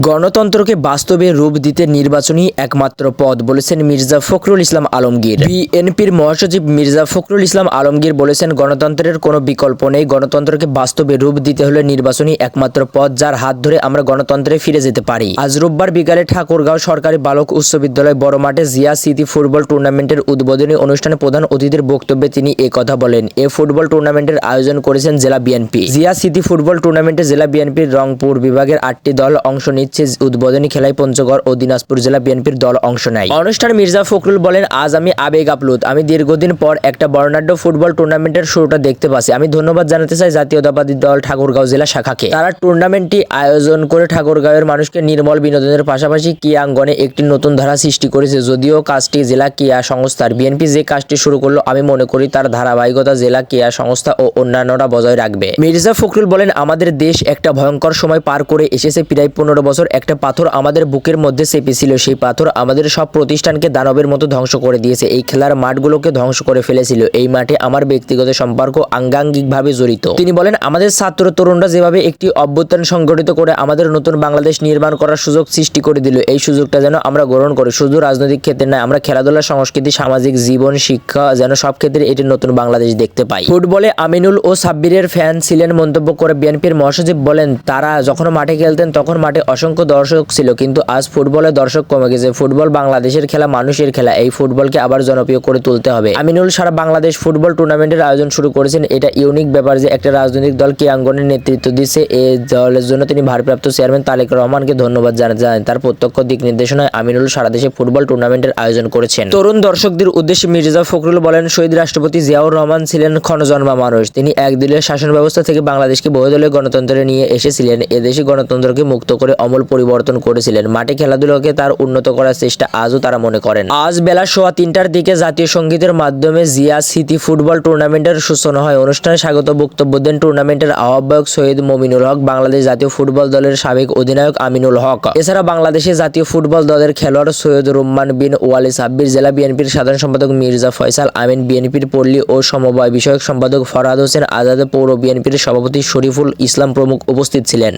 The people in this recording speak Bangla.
গণতন্ত্রকে বাস্তবে রূপ দিতে নির্বাচনই একমাত্র পথ বলেছেন মির্জা ফখরুল ইসলাম আলমগীর। বিএনপির মহাসচিব মির্জা ফখরুল ইসলাম আলমগীর বলেছেন, গণতন্ত্রের কোনো বিকল্প নেই। গণতন্ত্রকে বাস্তবে রূপ দিতে হলে নির্বাচনই একমাত্র পথ, যার হাত ধরে আমরা গণতন্ত্রে ফিরে যেতে পারি। আজ রোববার বিকালে ঠাকুরগাঁও সরকারি বালক উচ্চ বিদ্যালয় বড় মাঠে জিয়া স্মৃতি ফুটবল টুর্নামেন্টের উদ্বোধনী অনুষ্ঠানে প্রধান অতিথির বক্তব্যে তিনি কথা বলেন। এ ফুটবল টুর্নামেন্টের আয়োজন করেছেন জেলা বিএনপি। জিয়া স্মৃতি ফুটবল টুর্নামেন্টে জেলা বিএনপির রংপুর বিভাগের 8টি দল অংশ নিচ্ছে। উদ্বোধনী খেলায় পঞ্চগড় ও দিনাজপুর জেলা বিএনপির দল অংশ নেয়। অনুষ্ঠানে মির্জা ফখরুল বলেন, আজ আমি আবেগ আপ্লুত। আমি দীর্ঘদিন পর একটা বর্ণাঢ্য ফুটবল টুর্নামেন্টের শুরুটা দেখতে পাচ্ছি। আমি ধন্যবাদ জানাতে চাই জাতীয়তাবাদী দল ঠাকুরগাঁও জেলা শাখাকে। তারা টুর্নামেন্টটি আয়োজন করে ঠাকুরগাঁওয়ের মানুষকে নির্মল বিনোদনের পাশাপাশি ক্রীড়াঙ্গনে একটি নতুন ধারা সৃষ্টি করেছে। যদিও কাজটি জেলা ক্রীড়া সংস্থার, বিএনপি যে কাজটি শুরু করলো আমি মনে করি তার ধারাবাহিকতা জেলা ক্রীড়া সংস্থা ও অন্যান্যরা বজায় রাখবে। মির্জা ফখরুল বলেন, আমাদের দেশ একটা ভয়ঙ্কর সময় পার করে এসেছে। প্রায় 15 বছর একটা পাথর আমাদের বুকের মধ্যে চেপেছিল। সেই পাথর আমাদের সব প্রতিষ্ঠানকে দানবের মতো ধ্বংস করে দিয়েছে। এই খেলার মাঠগুলোকে ধ্বংস করে ফেলেছিল। এই মাঠে আমার ব্যক্তিগত সম্পর্ক আঙ্গাঙ্গিকভাবে জড়িত। তিনি বলেন, আমাদের ছাত্র তরুণরা যেভাবে একটি অভ্যুত্থান সংগঠিত করে আমাদের নতুন বাংলাদেশ নির্মাণ করার সুযোগ সৃষ্টি করে দিল, এই সুযোগটা যেন আমরা গ্রহণ করি। শুধু রাজনৈতিক ক্ষেত্রে নয়, আমরা খেলাধুলা, সংস্কৃতি, সামাজিক জীবন, শিক্ষা যেন সব ক্ষেত্রে এটি নতুন বাংলাদেশ দেখতে পাই। ফুটবলে আমিনুল ও সাব্বিরের ফ্যান ছিলেন মন্তব্য করে বিএনপির মহাসচিব বলেন, তারা যখন মাঠে খেলতেন তখন মাঠে অসংখ্য দর্শক ছিল, কিন্তু আজ ফুটবলে দর্শক কমে গেছে। ফুটবল বাংলাদেশের খেলা, মানুষের খেলা। এই ফুটবলকে আবার জনপ্রিয় করে তুলতে হবে। আমিনুল সারা বাংলাদেশ ফুটবল টুর্নামেন্টের আয়োজন শুরু করেছেন। এটা ইউনিক ব্যাপার যে একটা রাজনৈতিক দল ক্রীড়াঙ্গনের নেতৃত্ব দিচ্ছে। এই দলের জন্য তিনি ভারপ্রাপ্ত চেয়ারম্যান তারেক রহমানকে ধন্যবাদ জানান। তার প্রত্যক্ষ দিক নির্দেশনায় আমিনুল সারা দেশে ফুটবল টুর্নামেন্টের আয়োজন করেছেন। তরুণ দর্শকদের উদ্দেশ্যে মির্জা ফখরুল বলেন, শহীদ রাষ্ট্রপতি জিয়াউর রহমান ছিলেন ক্ষণজন্মা মানুষ। তিনি একদলীয় শাসন ব্যবস্থা থেকে বাংলাদেশকে বহুদলীয় গণতন্ত্রে নিয়ে এসেছিলেন। এদেশে গণতন্ত্রকে মুক্ত করে আমূল পরিবর্তন করেছিলেন। মাঠে খেলাধুলাকে তার উন্নত করার চেষ্টা আজও তারা মনে করেন। আজ বেলা 3:15টার দিকে জাতীয় সঙ্গীতের মাধ্যমে জিয়া স্মৃতি ফুটবল টুর্নামেন্টের সূচনা হয়। অনুষ্ঠানে স্বাগত বক্তব্য দেন টুর্নামেন্টের আহ্বায়ক সৈয়দ মমিনুল হক, বাংলাদেশ জাতীয় ফুটবল দলের সাবেক অধিনায়ক আমিনুল হক। এছাড়া বাংলাদেশের জাতীয় ফুটবল দলের খেলোয়াড় সৈয়দ রুম্মান বিন ওয়ালি সাব্বির, জেলা বিএনপির সাধারণ সম্পাদক মির্জা ফয়সাল আমিন, বিএনপির পল্লী ও সমবায় বিষয়ক সম্পাদক ফরহাদ হোসেন আজাদ, পৌর বিএনপির সভাপতি শরীফুল ইসলাম প্রমুখ উপস্থিত ছিলেন।